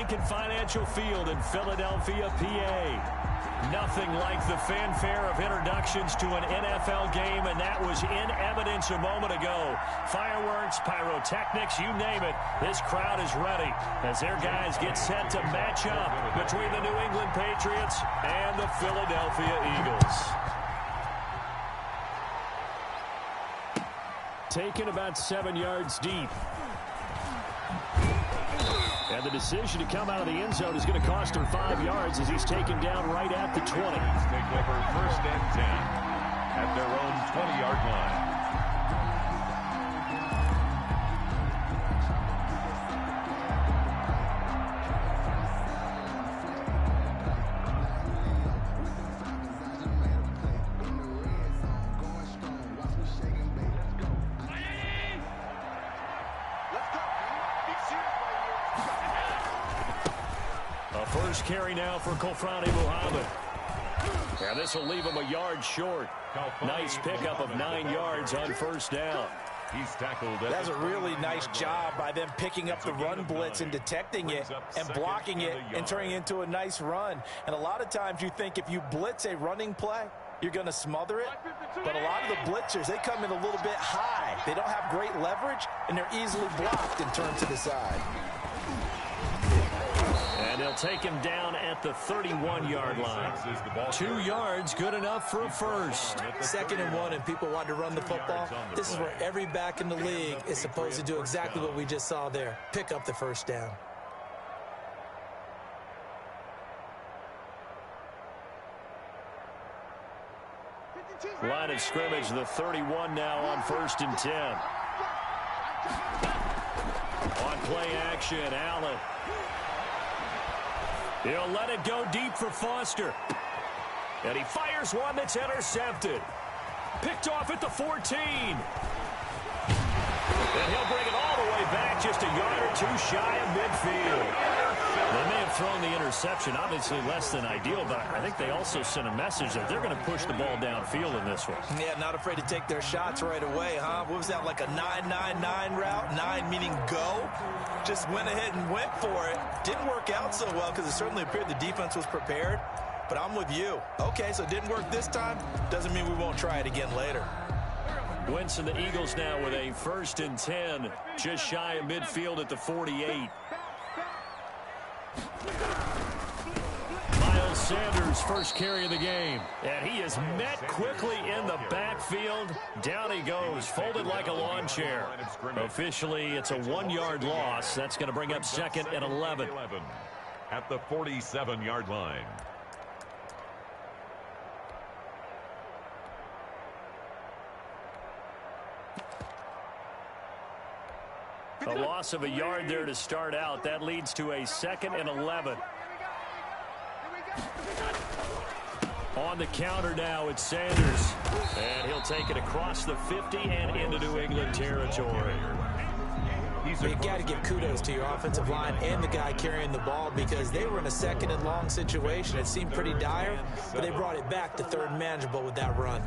Lincoln Financial Field in Philadelphia, PA. Nothing like the fanfare of introductions to an NFL game, and that was in evidence a moment ago. Fireworks, pyrotechnics, you name it. This crowd is ready as their guys get set to match up between the New England Patriots and the Philadelphia Eagles. Taken about 7 yards deep. And the decision to come out of the end zone is going to cost him 5 yards as he's taken down right at the 20. Take over 1st and 10 at their own 20-yard line. First carry now for Kofrani Muhammad. And this will leave him a yard short. Nice pickup of 9 yards on 1st down. He's tackled. That's a really nice job by them picking up the run blitz and detecting it and blocking it and turning it into a nice run. And a lot of times you think if you blitz a running play, you're going to smother it. But a lot of the blitzers, they come in a little bit high. They don't have great leverage, and they're easily blocked and turned to the side. And they'll take him down at the 31-yard line. 2 yards, good enough for a first. 2nd and 1, and people want to run the football. This is where every back in the league is supposed to do exactly what we just saw there. Pick up the 1st down. Line of scrimmage, the 31 now on 1st and 10. On play action, Allen. He'll let it go deep for Foster. And he fires one that's intercepted. Picked off at the 14. And he'll bring it all the way back just a yard or two shy of midfield. They may have thrown the interception, obviously less than ideal, but I think they also sent a message that they're going to push the ball downfield in this one. Yeah, not afraid to take their shots right away, huh? What was that, like a 9-9-9 route? 9 meaning go? Just went ahead and went for it. Didn't work out so well because it certainly appeared the defense was prepared. But I'm with you. Okay, so it didn't work this time. Doesn't mean we won't try it again later. Wentz and the Eagles now with a 1st and 10, just shy of midfield at the 48. Miles Sanders, first carry of the game. And he is met quickly in the backfield. Down he goes, folded like a lawn chair. Officially, it's a 1-yard loss. That's going to bring up 2nd and 11. At the 47-yard line. A loss of a yard there to start out. That leads to a 2nd and 11. On the counter now, it's Sanders. And he'll take it across the 50 and into New England territory. You got to give kudos to your offensive line and the guy carrying the ball because they were in a 2nd and long situation. It seemed pretty dire, but they brought it back to 3rd and manageable with that run.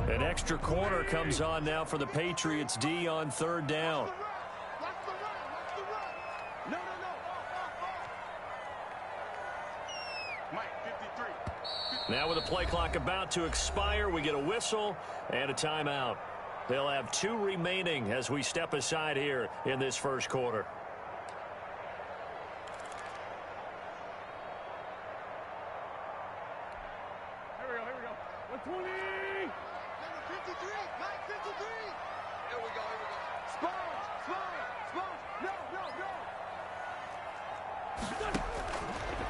An extra corner comes on now for the Patriots D on 3rd down. Now with the play clock about to expire, we get a whistle and a timeout. They'll have 2 remaining as we step aside here in this first quarter. Here we go. 120. Number 53. Mike 53. Here we go. Sponge. No.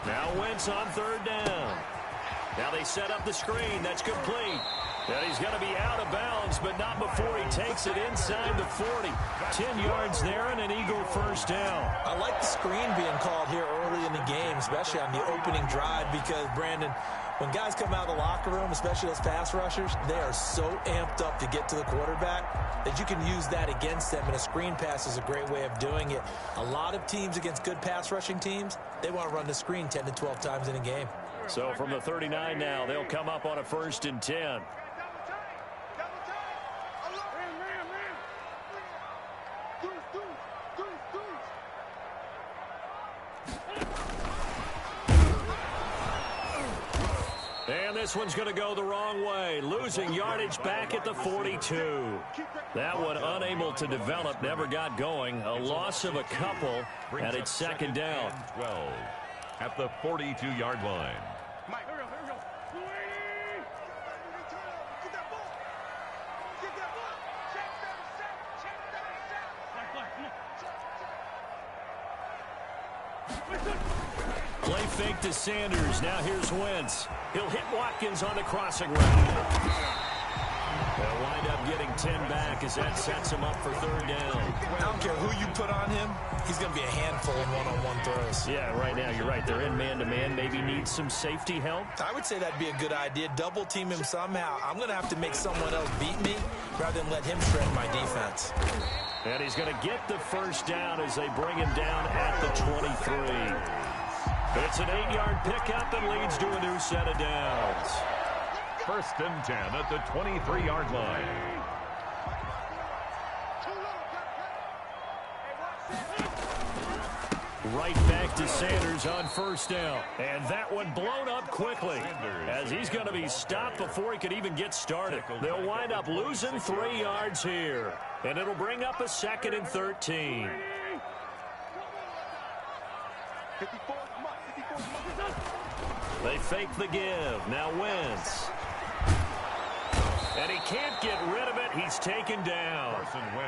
Now Wentz on 3rd down. Now they set up the screen. That's complete. And he's going to be out of bounds, but not before he takes it inside the 40. 10 yards there and an Eagle 1st down. I like the screen being called here early in the game, especially on the opening drive, because, Brandon, when guys come out of the locker room, especially those pass rushers, they are so amped up to get to the quarterback that you can use that against them, and a screen pass is a great way of doing it. A lot of teams against good pass rushing teams, they want to run the screen 10 to 12 times in a game. So from the 39 now, they'll come up on a 1st and 10. And this one's going to go the wrong way, losing yardage back at the 42. That one unable to develop, never got going. A loss of a couple, and it's second down. 12 at the 42-yard line. Mike, here we go. Get that ball. Check that set. Play fake to Sanders. Now here's Wentz. He'll hit Watkins on the crossing route. They'll wind up getting 10 back as that sets him up for third down. I don't care who you put on him. He's going to be a handful in one-on-one throws. Yeah, right now you're right. They're in man-to-man. Maybe need some safety help. I would say that'd be a good idea. Double team him somehow. I'm going to have to make someone else beat me rather than let him shred my defense. And he's going to get the first down as they bring him down at the 23. It's an 8-yard pickup and leads to a new set of downs. First and 10 at the 23-yard line. Right back to Sanders on first down. And that one blown up quickly as he's going to be stopped before he could even get started. They'll wind up losing 3 yards here. And it'll bring up a 2nd and 13. They fake the give. Now Wentz. And he can't get rid of it. He's taken down.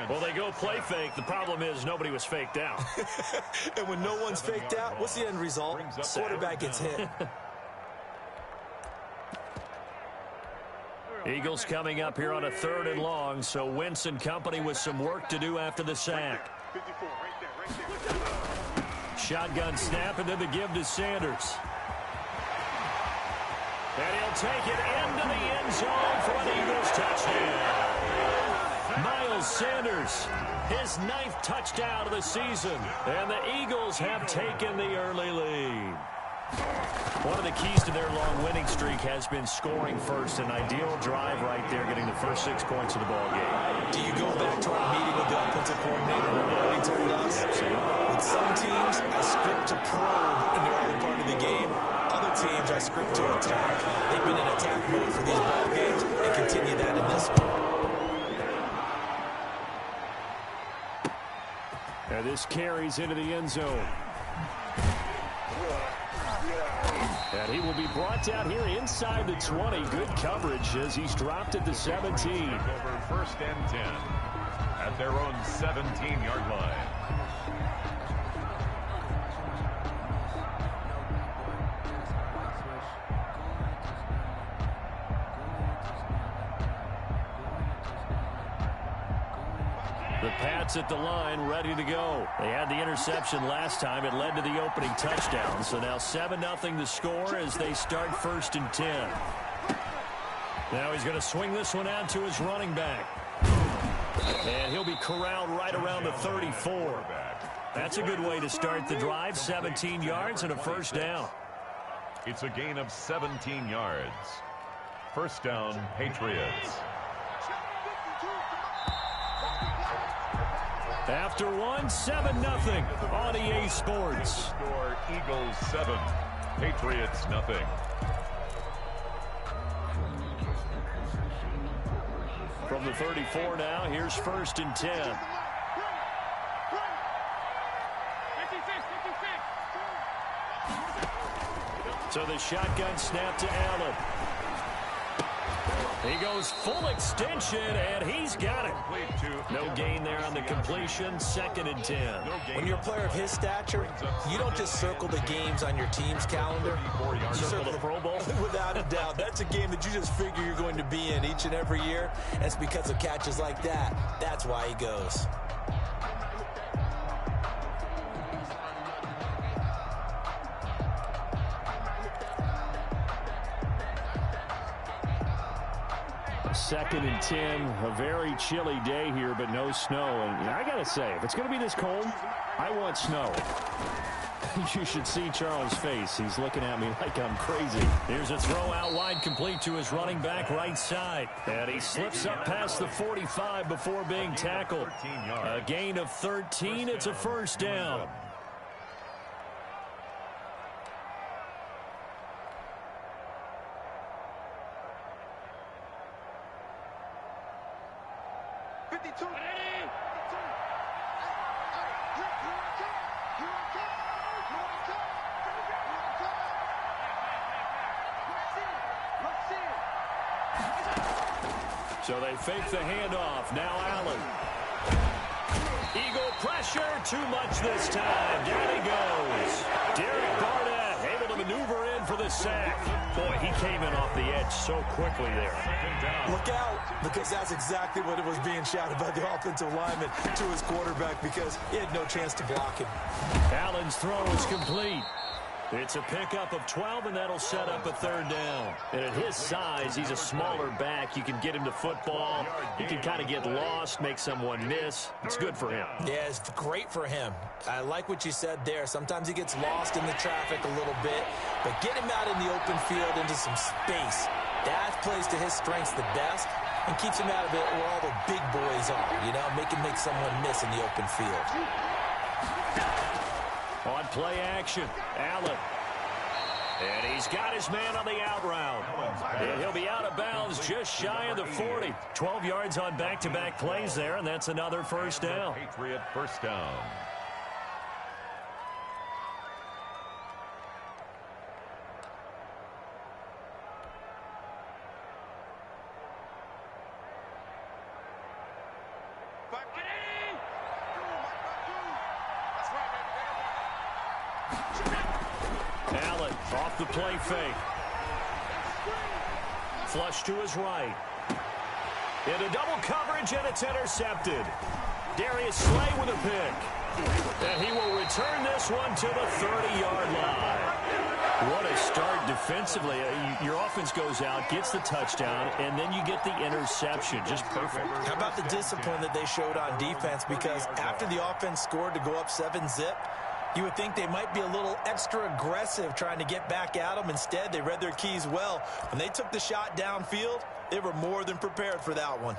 Well, they go play fake. The problem is nobody was faked out. And when no one's faked out, what's the end result? Quarterback gets hit. Eagles coming up here on a 3rd and long, so Wentz and company with some work to do after the sack. Shotgun snap and then the give to Sanders. And he'll take it into the end zone for an Eagles touchdown. Miles Sanders, his 9th touchdown of the season. And the Eagles have taken the early lead. One of the keys to their long winning streak has been scoring first. An ideal drive right there, getting the first 6 points of the ball game. Do you go back to our meeting with the offensive coordinator and what he told us? With some teams, I script to probe in the early part of the game. Other teams, I script to attack. They've been in attack mode for these ball games and continue that in this one. And this carries into the end zone. And he will be brought down here inside the 20. Good coverage as he's dropped at the 17. Over first and 10 at their own 17-yard line. The Pats at the line, ready to go. They had the interception last time. It led to the opening touchdown. So now 7-0 the score as they start first and 10. Now he's going to swing this one out to his running back. And he'll be corralled right around the 34. That's a good way to start the drive. 17 yards and a first down. It's a gain of 17 yards. First down, Patriots. After one, 7-0 on EA Sports. Score Eagles 7, Patriots nothing. From the 34 now, here's first and 10. So the shotgun snap to Allen. He goes full extension, and he's got it. No gain there on the completion, 2nd and 10. When you're a player of his stature, you don't just circle the games on your team's calendar. You Circle the Pro Bowl. Without a doubt. That's a game that you just figure you're going to be in each and every year. And it's because of catches like that. That's why he goes. Second and 10, a very chilly day here, but no snow. And I got to say, if it's going to be this cold, I want snow. You should see Charles' face. He's looking at me like I'm crazy. Here's a throw out wide, complete to his running back right side. And he slips up past the 45 before being tackled. A gain of 13. It's a first down. So they fake the handoff. Now Allen. Eagle pressure. Too much this time. Down he goes. Derek Barnett able to maneuver in for the sack. Boy, he came in off the edge so quickly there. Look out, because that's exactly what it was being shouted by the offensive lineman to his quarterback, because he had no chance to block him. Allen's throw is complete. It's a pickup of 12, and that'll set up a third down. And at his size, he's a smaller back. You can get him to football. He can kind of get lost, make someone miss. It's good for him. Yeah, it's great for him. I like what you said there. Sometimes he gets lost in the traffic a little bit, but get him out in the open field into some space. That plays to his strengths the best and keeps him out of it where all the big boys are, you know, make someone miss in the open field. On play action, Allen. And he's got his man on the out route. And he'll be out of bounds just shy of the 40. 12 yards on back-to-back plays there, and that's another first down. Patriot first down. Allen off the play fake. Flush to his right. Into double coverage, and it's intercepted. Darius Slay with a pick. And he will return this one to the 30-yard line. What a start defensively. Your offense goes out, gets the touchdown, and then you get the interception. Just perfect. How about the discipline that they showed on defense? Because after the offense scored to go up 7-zip, you would think they might be a little extra aggressive trying to get back at them. Instead, they read their keys well. When they took the shot downfield, they were more than prepared for that one.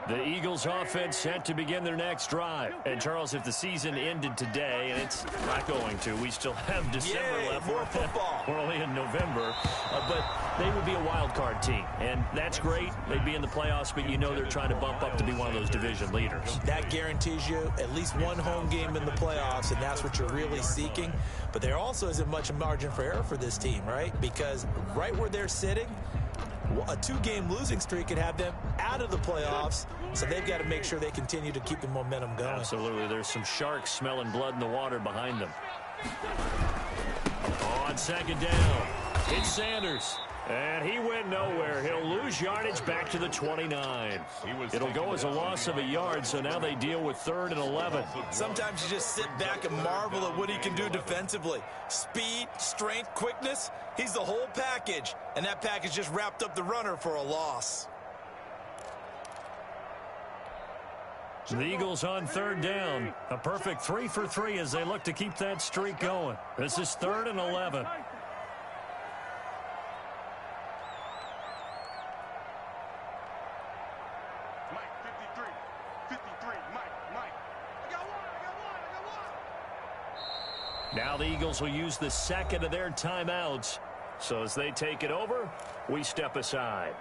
The Eagles offense set to begin their next drive. And, Charles, if the season ended today, and it's not going to, we still have December left. More football. We're only in November. But they would be a wild card team. And that's great. They'd be in the playoffs, but you know they're trying to bump up to be one of those division leaders. That guarantees you at least one home game in the playoffs, and that's what you're really seeking. But there also isn't much margin for error for this team, right? Because right where they're sitting, a 2-game losing streak could have them out of the playoffs, so they've got to make sure they continue to keep the momentum going. Absolutely. There's some sharks smelling blood in the water behind them. On second down, it's Sanders. And he went nowhere. He'll lose yardage back to the 29. It'll go as a loss of a yard, so now they deal with 3rd and 11. Sometimes you just sit back and marvel at what he can do defensively. Speed, strength, quickness, he's the whole package. And that package just wrapped up the runner for a loss. The Eagles on 3rd down. A perfect 3 for 3 as they look to keep that streak going. This is 3rd and 11. Now the Eagles will use the second of their timeouts. So as they take it over, we step aside.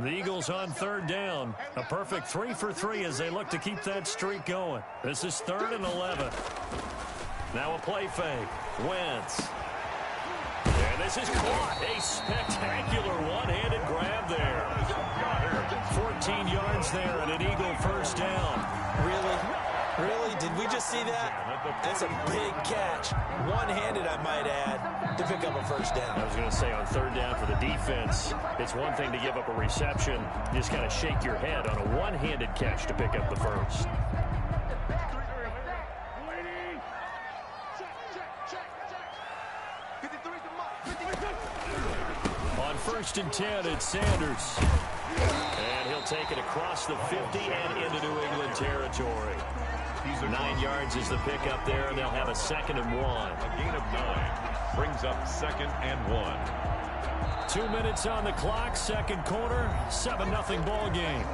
The Eagles on 3rd down. A perfect 3 for 3 as they look to keep that streak going. This is 3rd and 11. Now a play fake. Wentz. And And this is caught. A spectacular one-handed grab there. 14 yards there and an Eagle first down. Really? Really? Did we just see that? That's a big catch. One-handed, I might add, to pick up a first down. I was going to say on third down for the defense, it's one thing to give up a reception. You just kind of shake your head on a one-handed catch to pick up the first. On 1st and 10, it's Sanders. And he'll take it across the 50 and into New England territory. 9 yards is the pickup there, and they'll have a 2nd and 1. A gain of 9 brings up 2nd and 1. 2 minutes on the clock, second quarter, 7-0 ball game.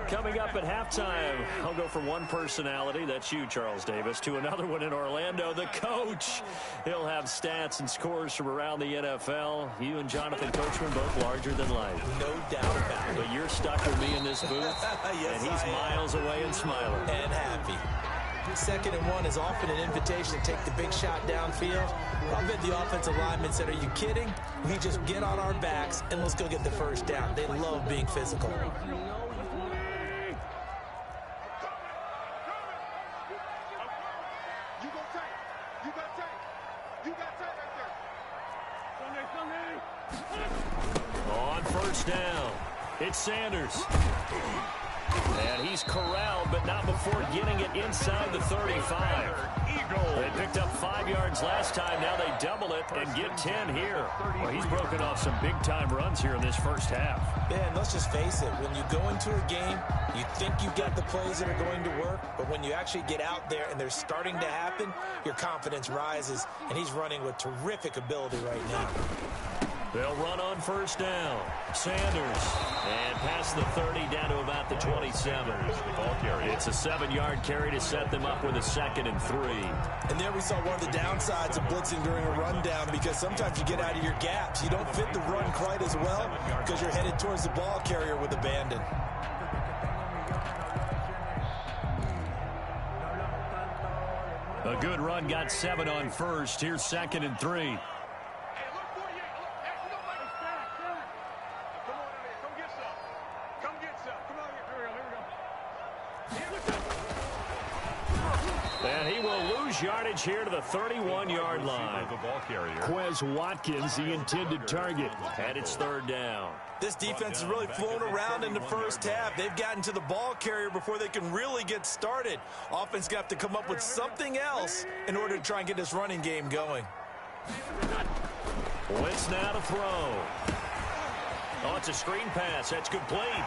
Coming up at halftime, I'll go from one personality, that's you, Charles Davis, to another one in Orlando, the coach. He'll have stats and scores from around the NFL. You and Jonathan Coachman both larger than life. No doubt about it. But you're stuck with me in this booth, yes, and he's miles away and smiling. And happy. 2nd and 1 is often an invitation to take the big shot downfield. I bet the offensive linemen said, are you kidding? We just get on our backs and let's go get the first down. They love being physical. On first down, it's Sanders. And he's corralled, but not before getting it inside the 35. They picked up 5 yards last time. Now they double it and get 10 here. Well, he's broken off some big-time runs here in this first half. Yeah, and let's just face it. When you go into a game, you think you've got the plays that are going to work, but when you actually get out there and they're starting to happen, your confidence rises, and he's running with terrific ability right now. They'll run on first down. Sanders. And past the 30 down to about the 27. It's a 7-yard carry to set them up with a 2nd and 3. And there we saw one of the downsides of blitzing during a rundown, because sometimes you get out of your gaps. You don't fit the run quite as well because you're headed towards the ball carrier with abandon. A good run, got 7 on first. Here's 2nd and 3. And he will lose yardage here to the 31-yard line. Quez Watkins, the intended target. And it's 3rd down. This defense has really flown around in the first half. They've gotten to the ball carrier before they can really get started. Offense got to come up with something else in order to try and get this running game going. Wentz now to throw. Oh, it's a screen pass. That's complete.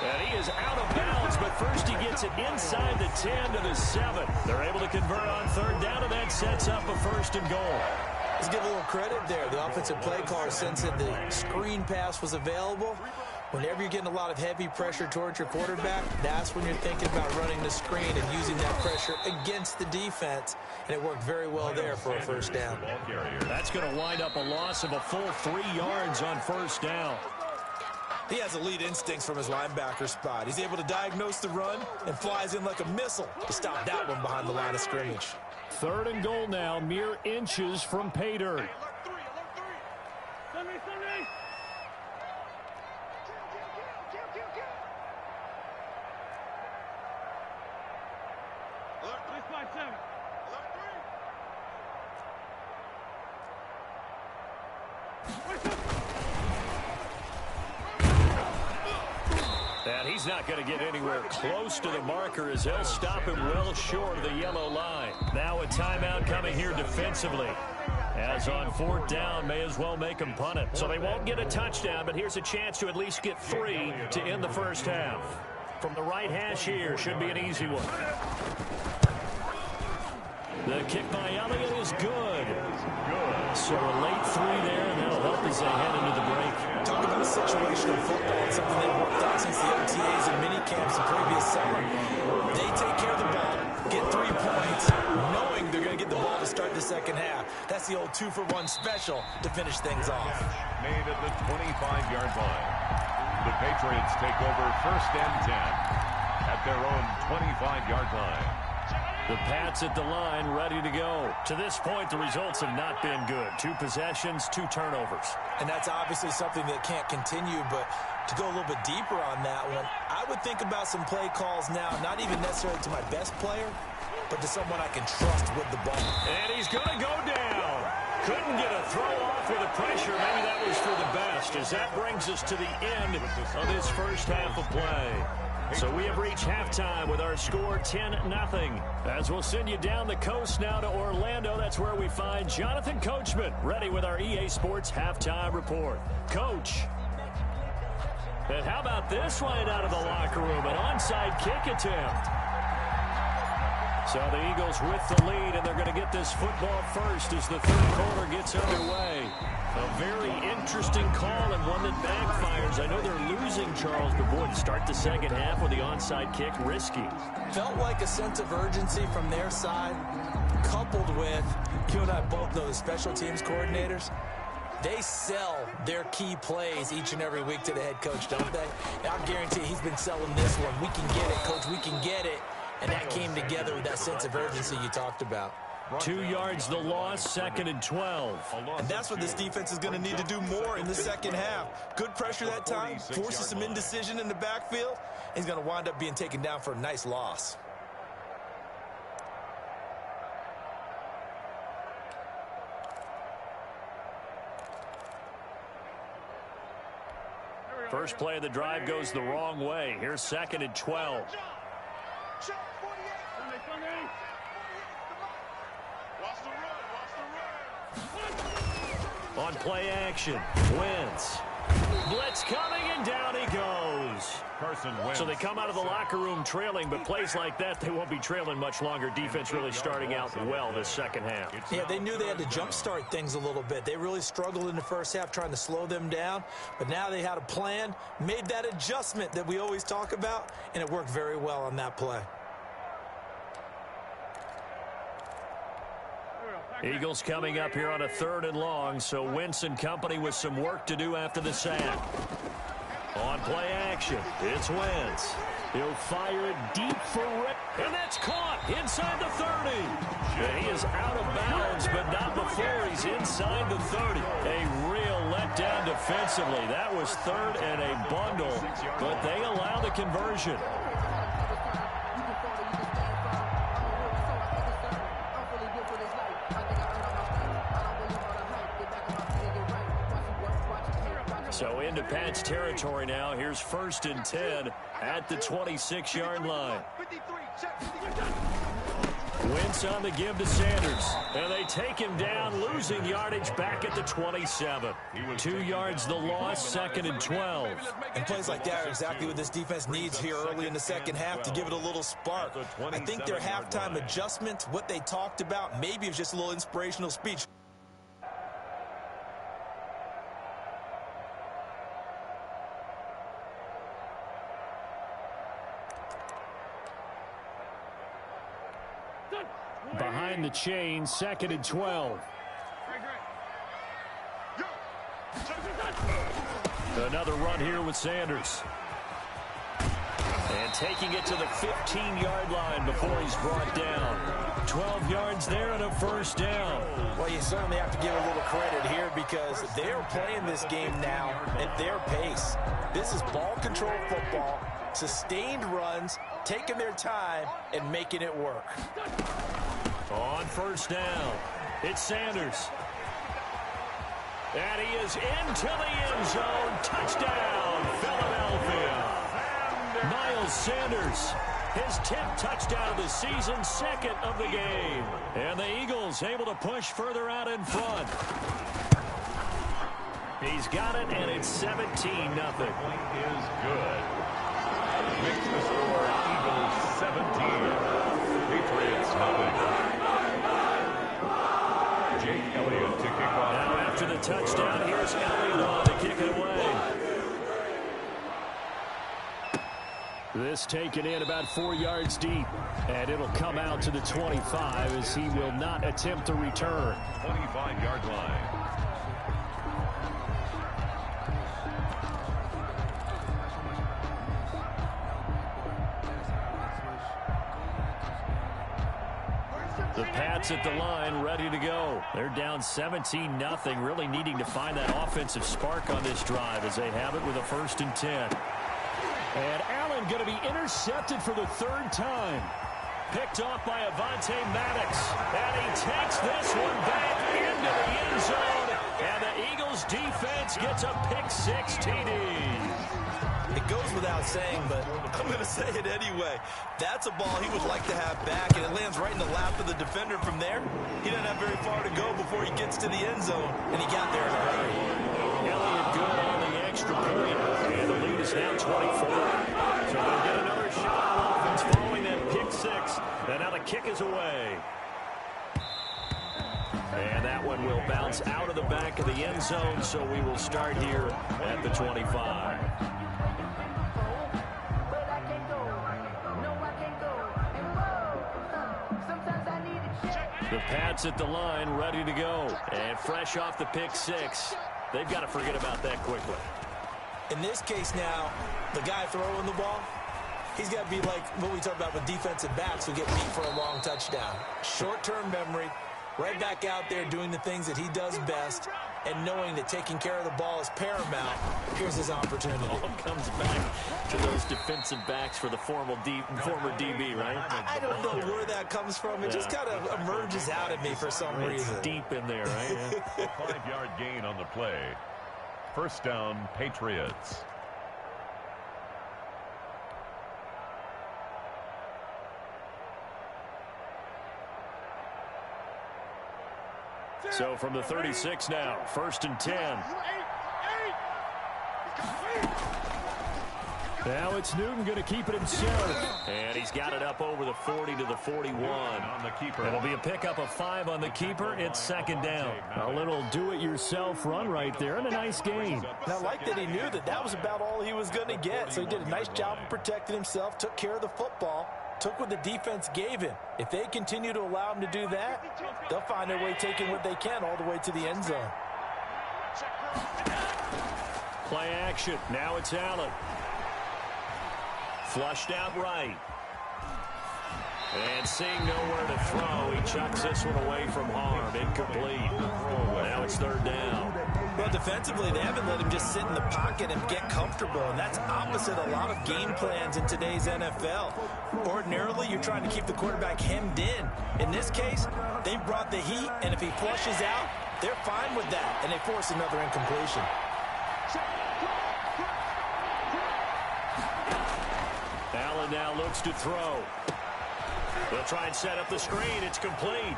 And he is out of bounds, but first he gets it inside the 10 to the 7. They're able to convert on 3rd down, and that sets up a 1st and goal. Let's give a little credit there. The offensive play caller sensed that the screen pass was available. Whenever you're getting a lot of heavy pressure towards your quarterback, that's when you're thinking about running the screen and using that pressure against the defense. And it worked very well there for a 1st down. That's going to wind up a loss of a full 3 yards on 1st down. He has elite instincts from his linebacker spot. He's able to diagnose the run and flies in like a missile to stop that one behind the line of scrimmage. 3rd and goal now, mere inches from pay dirt. And he's not going to get anywhere close to the marker as they'll stop him well short of the yellow line. Now a timeout coming here defensively. As on 4th down, may as well make them punt it. So they won't get a touchdown, but here's a chance to at least get 3 to end the first half. From the right hash here, should be an easy one. The kick by Elliott is good. So a late 3 there, and that'll help as they head into the break. Talk about situational football. It's something they've worked on since the OTAs and mini camps the previous summer. They take care of the ball, get 3 points, knowing they're going to get the ball to start the second half. That's the old 2-for-1 special to finish things off. Made at the 25-yard line. The Patriots take over 1st and 10 at their own 25-yard line. The Pats at the line, ready to go. To this point, the results have not been good. 2 possessions, 2 turnovers. And that's obviously something that can't continue, but to go a little bit deeper on that one, I would think about some play calls now, not even necessarily to my best player, but to someone I can trust with the ball. And he's going to go down. Couldn't get a throw off with the pressure. Maybe that was for the best, as that brings us to the end of this first half of play. So we have reached halftime with our score 10-0. As we'll send you down the coast now to Orlando, that's where we find Jonathan Coachman, ready with our EA Sports halftime report. Coach. And how about this one out of the locker room? An onside kick attempt. So the Eagles with the lead, and they're going to get this football first as the third quarter gets underway. A very interesting call and one that backfires. I know they're losing, Charles, but boy, to start the second half with the onside kick, risky. Felt like a sense of urgency from their side, coupled with, you and I both know the special teams coordinators, they sell their key plays each and every week to the head coach, don't they? And I guarantee he's been selling this one. We can get it, coach, we can get it. And that came together with that sense of urgency you talked about. 2 yards the loss, 2nd and 12. And that's what this defense is going to need to do more in the second half. Good pressure that time, forces some indecision in the backfield. He's going to wind up being taken down for a nice loss. First play of the drive goes the wrong way. Here's 2nd and 12. On play action, Wentz. Blitz coming, and down he goes. Carson Wentz. So they come out of the locker room trailing, but plays like that, they won't be trailing much longer. Defense really starting out well this second half. Yeah, they knew they had to jumpstart things a little bit. They really struggled in the first half trying to slow them down, but now they had a plan, made that adjustment that we always talk about, and it worked very well on that play. Eagles coming up here on a 3rd and long, so Wentz and company with some work to do after the sack. On play action, it's Wentz. He'll fire it deep for Rick, and that's caught inside the 30. And he is out of bounds, but not before he's inside the 30. A real letdown defensively. That was 3rd and a bundle, but they allow the conversion. So into Pats territory now. Here's 1st and 10 at the 26-yard line. Wentz on the give to Sanders. And they take him down, losing yardage back at the 27. 2 yards the loss, 2nd and 12. And plays like that are exactly what this defense needs here early in the second half to give it a little spark. I think their halftime adjustment, what they talked about, maybe it was just a little inspirational speech. Behind the chain, 2nd and 12. Another run here with Sanders. And taking it to the 15-yard line before he's brought down. 12 yards there and a 1st down. Well, you certainly have to give a little credit here because they're playing this game now at their pace. This is ball control football, sustained runs, taking their time, and making it work. On 1st down, it's Sanders. And he is into the end zone. Touchdown, Philadelphia. Miles Sanders, his 10th touchdown of the season, 2nd of the game. And the Eagles able to push further out in front. He's got it, and it's 17-0. Point is good. Makes the score Eagles 17. Patriots nothing. Jake Elliott to kick off. Now after the touchdown, here's Elliott on to kick it away. This taken in about 4 yards deep, and it'll come out to the 25 as he will not attempt to return. 25-yard line. The Pats at the line, ready to go. They're down 17-0, really needing to find that offensive spark on this drive as they have it with a 1st and 10. And Allen going to be intercepted for the 3rd time. Picked off by Avonte Maddox. And he takes this one back into the end zone. And the Eagles defense gets a pick-6 TD. It goes without saying, but I'm going to say it anyway. That's a ball he would like to have back, and it lands right in the lap of the defender from there. He doesn't have very far to go before he gets to the end zone, and he got there in a hurry. Elliott good on the extra point, and the lead is now 24. So they'll get another shot on offense following that pick-6, and now the kick is away. And that one will bounce out of the back of the end zone, so we will start here at the 25. The Pats at the line, ready to go. And fresh off the pick-6. They've got to forget about that quickly. In this case now, the guy throwing the ball, he's got to be like what we talk about with defensive backs who get beat for a long touchdown. Short-term memory, right back out there doing the things that he does best, and knowing that taking care of the ball is paramount. Here's his opportunity. It all comes back to those defensive backs for the former DB, right? I don't know where that comes from. It just kind of emerges out of me for some reason. It's deep in there, right? A 5-yard gain on the play. 1st down, Patriots. So from the 36 now, 1st and 10. Now it's Newton going to keep it himself. And he's got it up over the 40 to the 41. On the keeper. It'll be a pickup of 5 on the keeper. It's 2nd down. A little do-it-yourself run right there and a nice gain. And I like that he knew that that was about all he was going to get. So he did a nice job of protecting himself, took care of the football, took what the defense gave him. If they continue to allow him to do that, they'll find their way taking what they can all the way to the end zone. Play action. Now it's Allen. Flushed out right. And seeing nowhere to throw, he chucks this one away from harm. Incomplete. Now it's 3rd down. Well, defensively, they haven't let him just sit in the pocket and get comfortable, and that's opposite a lot of game plans in today's NFL. Ordinarily, you're trying to keep the quarterback hemmed in. In this case, they brought the heat, and if he flushes out, they're fine with that, and they force another incompletion. Allen now looks to throw. They'll try and set up the screen. It's complete.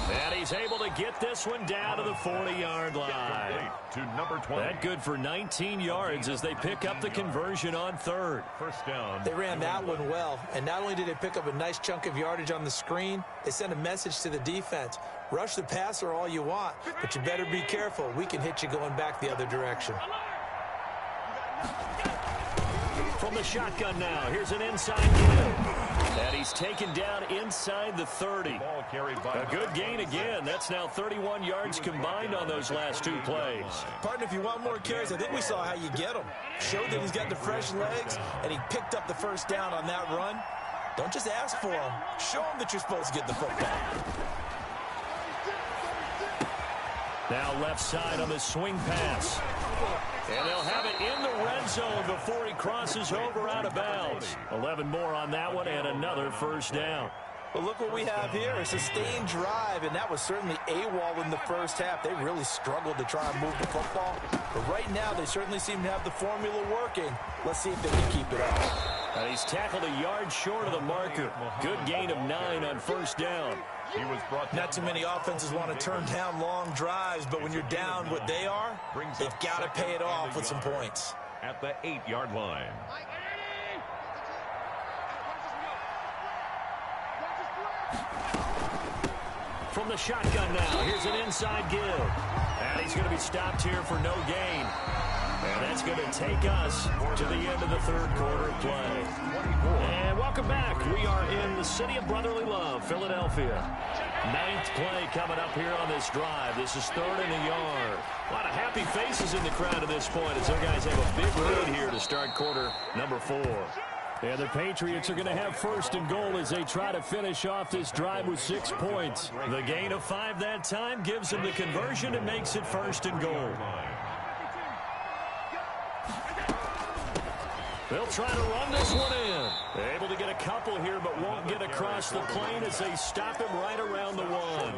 And he's able to get this one down to the 40-yard line. To number 20. That good for 19 yards as they pick up the conversion on 3rd. 1st down. They ran that one well, and not only did they pick up a nice chunk of yardage on the screen, they sent a message to the defense. Rush the passer all you want, but you better be careful. We can hit you going back the other direction. From the shotgun now, here's an inside give. And he's taken down inside the 30. Ball carried by A good gain again. That's now 31 yards combined on those last 2 plays. Partner, if you want more carries, I think we saw how you get them. Showed that he's got the fresh legs, and he picked up the 1st down on that run. Don't just ask for them. Show them that you're supposed to get the football. Now left side on the swing pass. And they'll have it in the red zone before he crosses over out of bounds. 11 more on that one and another 1st down. Well, look what we have here. A sustained drive, and that was certainly AWOL in the 1st half. They really struggled to try and move the football. But right now, they certainly seem to have the formula working. Let's see if they can keep it up. And he's tackled a yard short of the marker. Good gain of 9 on 1st down. He was brought down. Not too many offenses want to turn down long drives, but when you're down what they are, they've got to pay it off with some points. At the 8-yard line. From the shotgun now, here's an inside give. And he's going to be stopped here for no gain. And that's going to take us to the end of the 3rd quarter of play. And welcome back. We are in the city of brotherly love, Philadelphia. 9th play coming up here on this drive. This is 3rd and a yard. A lot of happy faces in the crowd at this point as their guys have a big lead here to start quarter number 4. And the Patriots are going to have first and goal as they try to finish off this drive with 6 points. The gain of 5 that time gives them the conversion and makes it first and goal. They'll try to run this one in. They're able to get a couple here, but won't get across the plane as they stop him right around the 1.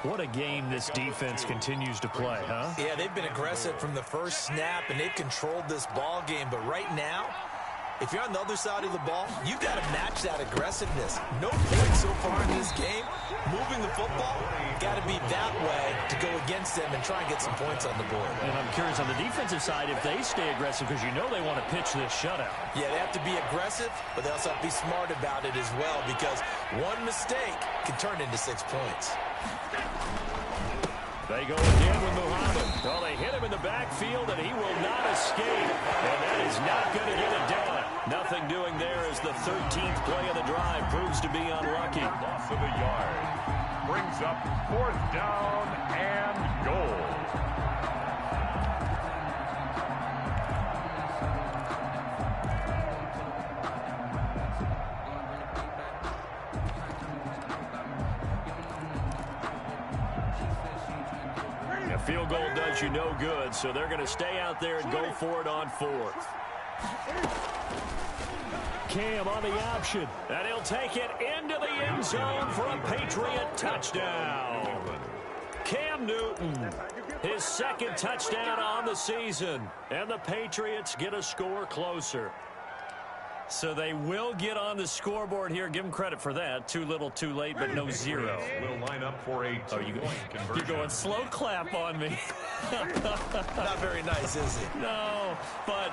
What a game this defense continues to play, huh? Yeah, they've been aggressive from the first snap, and they've controlled this ball game. But right now, if you're on the other side of the ball, you've got to match that aggressiveness. No points so far in this game. Moving the football, got to be that way to go against them and try and get some points on the board. And I'm curious on the defensive side if they stay aggressive, because you know they want to pitch this shutout. Yeah, they have to be aggressive, but they also have to be smart about it as well, because one mistake can turn into 6 points. They go again with Muhammad. Well, they hit him in the backfield, and he will not escape. And that is not going to get it done. Nothing doing there as the 13th play of the drive proves to be unlucky. Loss of a yard. Brings up 4th down and goal. Field goal does you no good, so they're going to stay out there and go for it on 4th. Cam on the option, and he'll take it into the end zone for a Patriot touchdown. Cam Newton, his 2nd touchdown on the season, and the Patriots get a score closer. So they will get on the scoreboard here. Give them credit for that. Too little, too late, but no 0. Will line up for a two-point conversion. You're going slow clap on me. Not very nice, is it? No, but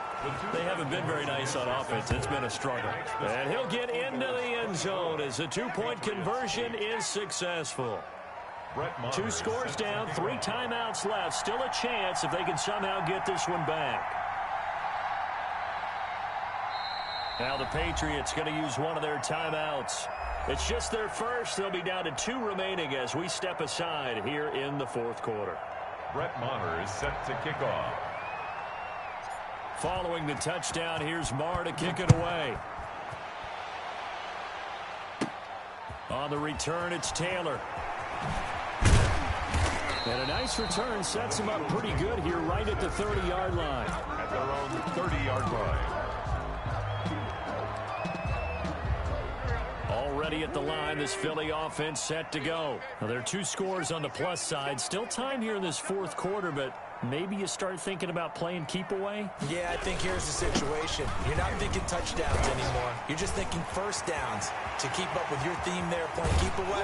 they haven't been very nice on offense. It's been a struggle. And he'll get into the end zone as the 2-point conversion is successful. 2 scores down, 3 timeouts left. Still a chance if they can somehow get this one back. Now the Patriots going to use one of their timeouts. It's just their first. They'll be down to 2 remaining as we step aside here in the 4th quarter. Brett Maher is set to kick off. Following the touchdown, here's Maher to kick it away. On the return, it's Taylor. And a nice return sets him up pretty good here right at the 30-yard line. At their own 30-yard line. Already at the line, this Philly offense set to go. Now, there are 2 scores on the plus side. Still time here in this 4th quarter, but maybe you start thinking about playing keep away? Yeah, I think here's the situation. You're not thinking touchdowns anymore. You're just thinking first downs. To keep up with your theme there, playing keep away,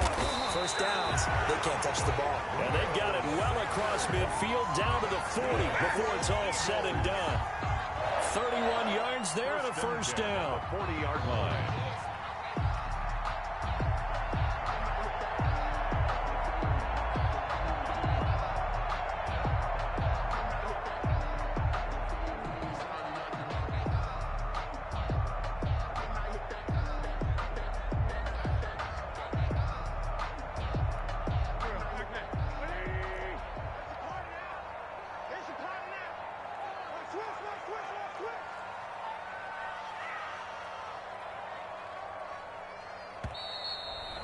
first downs, they can't touch the ball. And they've got it well across midfield, down to the 40 before it's all said and done. 31 yards there and a first down. 40-yard line.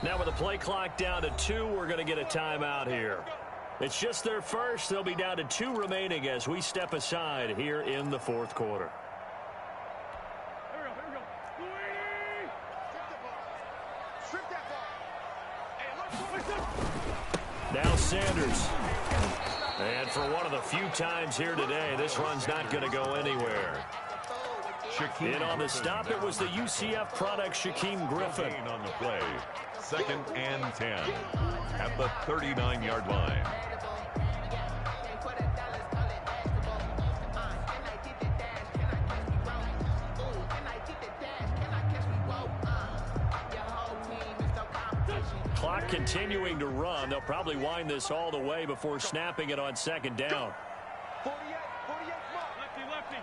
Now with the play clock down to 2, we're going to get a timeout here. It's just their first. They'll be down to 2 remaining as we step aside here in the 4th quarter. Here we go. Strip that ball. Now Sanders. And for one of the few times here today, this run's not going to go anywhere. In on the stop, it was the UCF product, Shaquem Griffin. On the play. 2nd and 10 at the 39-yard line. Clock continuing to run. They'll probably wind this all the way before snapping it on 2nd down. 48, lefty.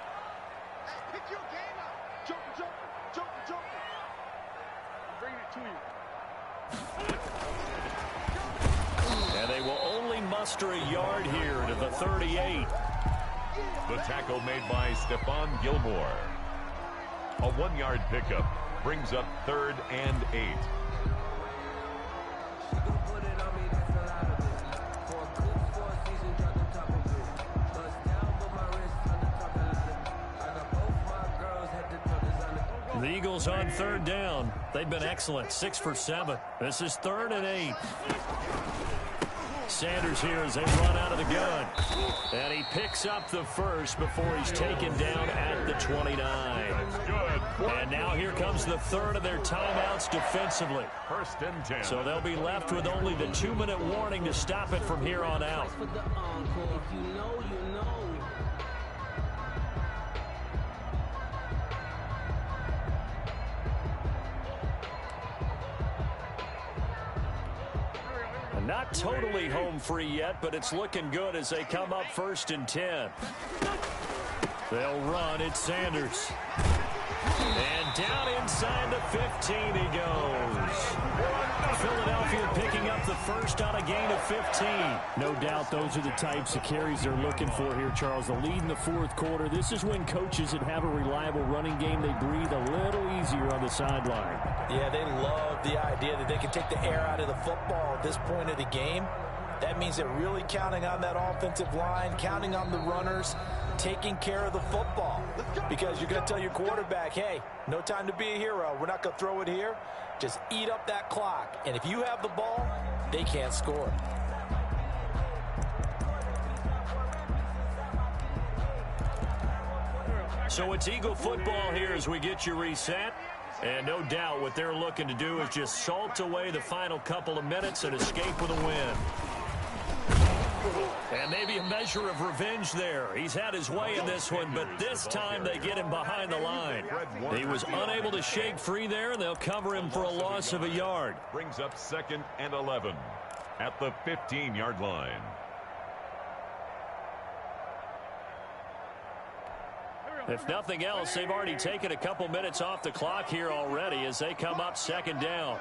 Pick your game up. Jump. I'm bringing it to you. And they will only muster a yard here to the 38. The tackle made by Stephon Gilmore. A 1-yard pickup brings up 3rd and 8. The Eagles on 3rd down. They've been excellent, 6 for 7. This is 3rd and 8. Sanders here as they run out of the gun. And he picks up the first before he's taken down at the 29. And now here comes the 3rd of their timeouts defensively. 1st and 10. So they'll be left with only the 2-minute warning to stop it from here on out. Not totally home free yet, but it's looking good as they come up 1st and 10. They'll run. It's Sanders. And down inside the 15 he goes. Philadelphia picking up the first on a gain of 15. No doubt those are the types of carries they're looking for here, Charles. The lead in the 4th quarter. This is when coaches that have a reliable running game, they breathe a little easier on the sideline. Yeah, they love the idea that they can take the air out of the football at this point of the game. That means they're really counting on that offensive line, counting on the runners, taking care of the football. Because you're going to tell your quarterback, hey, no time to be a hero. We're not going to throw it here. Just eat up that clock. And if you have the ball, they can't score. So it's Eagle football here as we get you reset. And no doubt what they're looking to do is just salt away the final couple of minutes and escape with a win. And maybe a measure of revenge there. He's had his way in this one, but this time they get him behind the line. He was unable to shake free there, and they'll cover him for a loss of a yard. Brings up 2nd and 11 at the 15-yard line. If nothing else, they've already taken a couple minutes off the clock here already as they come up 2nd down.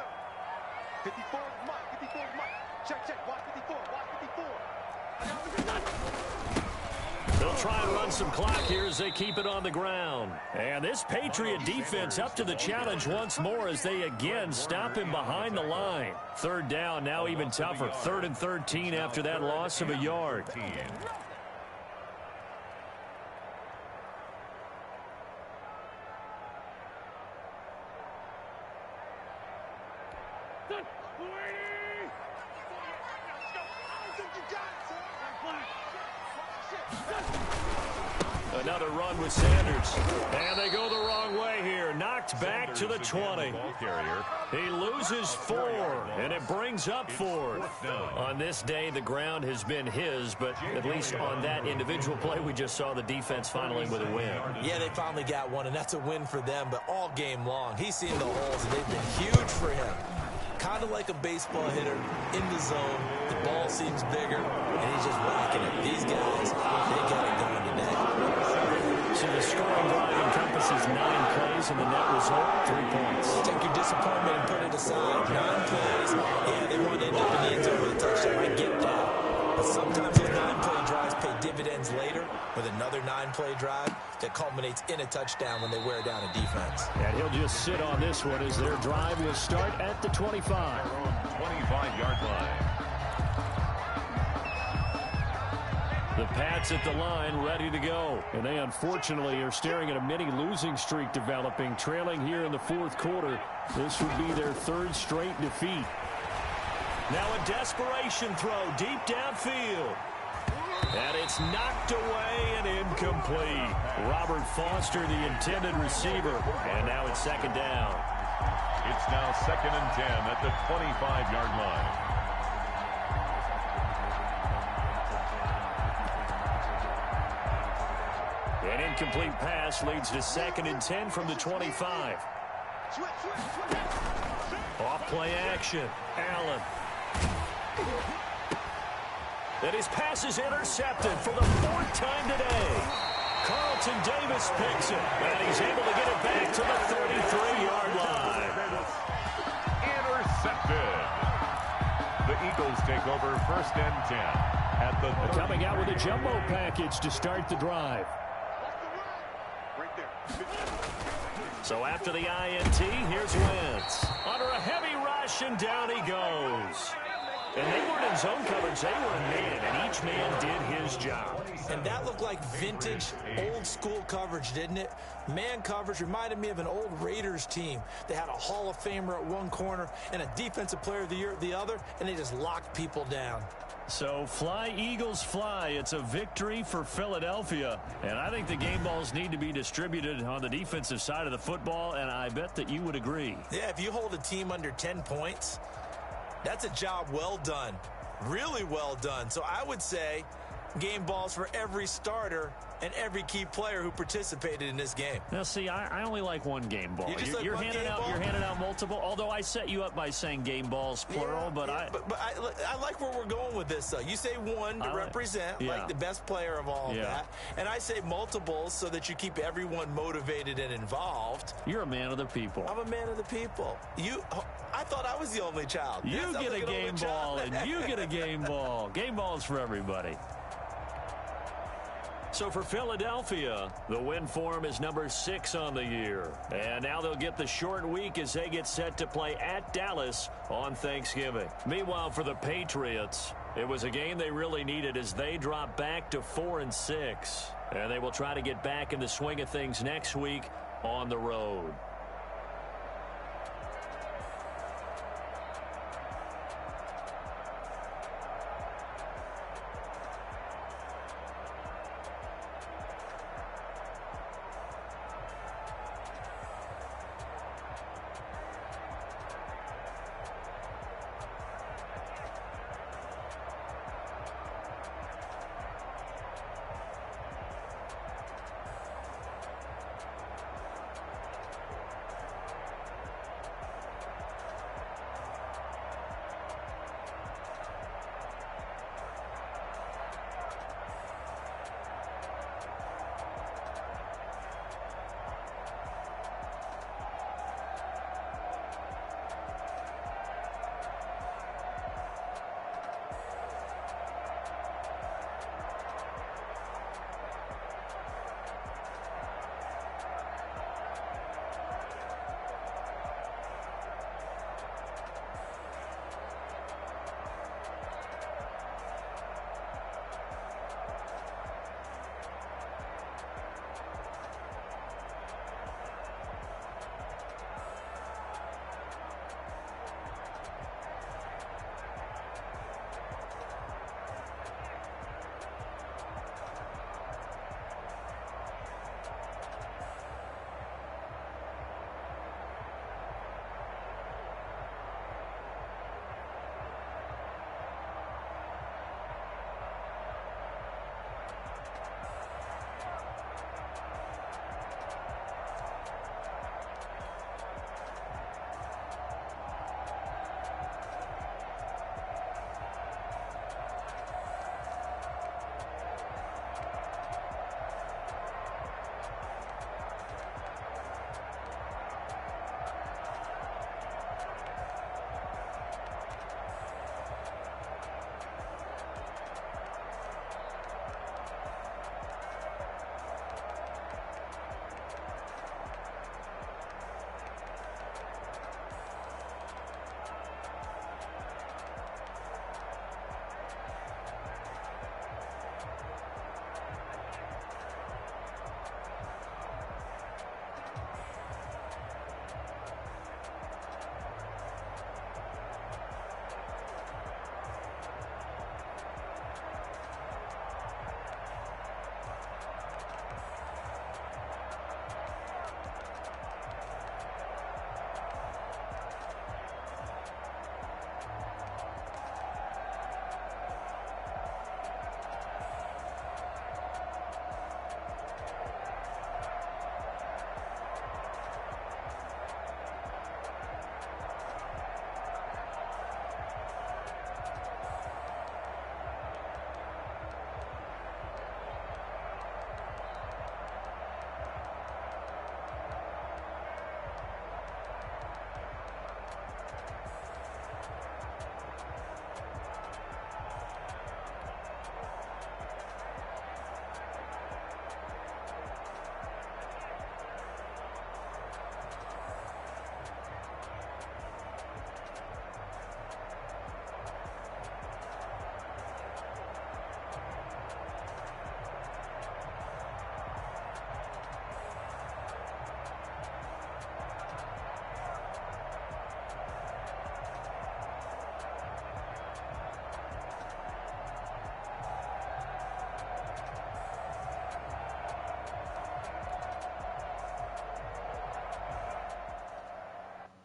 54, Mike, 54, Mike. Check, watch 54, watch 54. They'll try and run some clock here as they keep it on the ground. And this Patriot defense up to the challenge once more as they again stop him behind the line. 3rd down, now even tougher. 3rd and 13 after that loss of a yard. Another run with Sanders. And they go the wrong way here. Knocked back to the 20. He loses 4, and it brings up 4th. On this day, the ground has been his, but at least on that individual play, we just saw the defense finally with a win. Yeah, they finally got one, and that's a win for them, but all game long, he's seen the holes, and they've been huge for him. Kind of like a baseball hitter in the zone. The ball seems bigger, and he's just whacking it. These guys, they got it going today. So the scoring drive encompasses 9 plays, and the net result, 3 points. Take your disappointment and put it aside. 9 plays. Yeah, they want to end up in the end zone with a touchdown. I get that. But sometimes those 9-play drives pay dividends later with another 9-play drive that culminates in a touchdown when they wear down a defense. And he'll just sit on this one as their drive will start at the 25. 25-yard line. The Pats at the line, ready to go. And they unfortunately are staring at a mini losing streak developing, trailing here in the 4th quarter. This would be their 3rd straight defeat. Now a desperation throw deep downfield. And it's knocked away and incomplete. Robert Foster, the intended receiver. And now it's 2nd down. It's now 2nd and 10 at the 25-yard line. An incomplete pass leads to 2nd and 10 from the 25. Off play action. Allen. And his pass is intercepted for the 4th time today. Carlton Davis picks it, and he's able to get it back to the 33-yard line. Intercepted. The Eagles take over 1st and 10 at the 30. Coming out with a jumbo package to start the drive. So after the INT, here's Wentz. Under a heavy rush, and down he goes. And they weren't in zone coverage. They were in man, and each man did his job. And that looked like vintage, old-school coverage, didn't it? Man coverage reminded me of an old Raiders team. They had a Hall of Famer at one corner and a Defensive Player of the Year at the other, and they just locked people down. So fly, Eagles, fly. It's a victory for Philadelphia. And I think the game balls need to be distributed on the defensive side of the football, and I bet that you would agree. Yeah, if you hold a team under 10 points, that's a job well done. Really well done. So I would say game balls for every starter and every key player who participated in this game. Now, see, I only like one game ball. You're handing out multiple, although I set you up by saying game balls, plural. But I like where we're going with this, though. You say one to represent, like the best player of all of that. And I say multiples so that you keep everyone motivated and involved. You're a man of the people. I'm a man of the people. I thought I was the only child. You get a game ball, and you get a game ball. Game balls for everybody. So for Philadelphia, the win form is number 6 on the year. And now they'll get the short week as they get set to play at Dallas on Thanksgiving. Meanwhile, for the Patriots, it was a game they really needed as they drop back to 4-6. And they will try to get back in the swing of things next week on the road.